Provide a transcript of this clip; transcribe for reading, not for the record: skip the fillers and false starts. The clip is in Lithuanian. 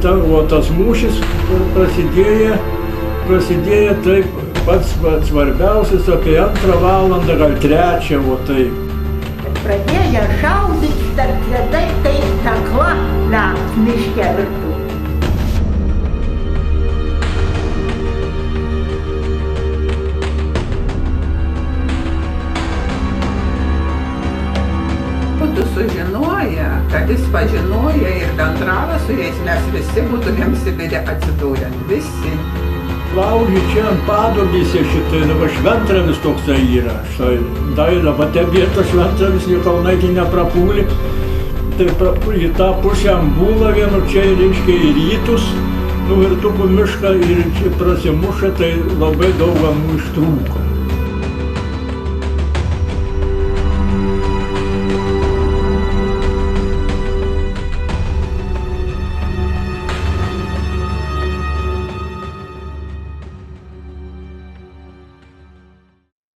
o tas mūšis prasidėjo taip pats svarbiausias apie 2 valandą, gal 3, o taip. Pradėjo šaudyti, tarp ledai, tai takla nakt miške virtų. Būtų sužinoję, kad jis pažinoja ir bendravo su jais, mes visi būtumėm Sibire atsidūrę. Visi. Laužį čia ant Padubėse šitai, dabar Šventramis toksai yra. Štai daila, va tebėr tas Šventramis, jie kalnaitį neprapūlė. Tai į tą pusę Ambulą vienu čia, reiškia, į rytus, Virtukų mišką ir čia prasimuša, tai labai daug gamų ištrūko.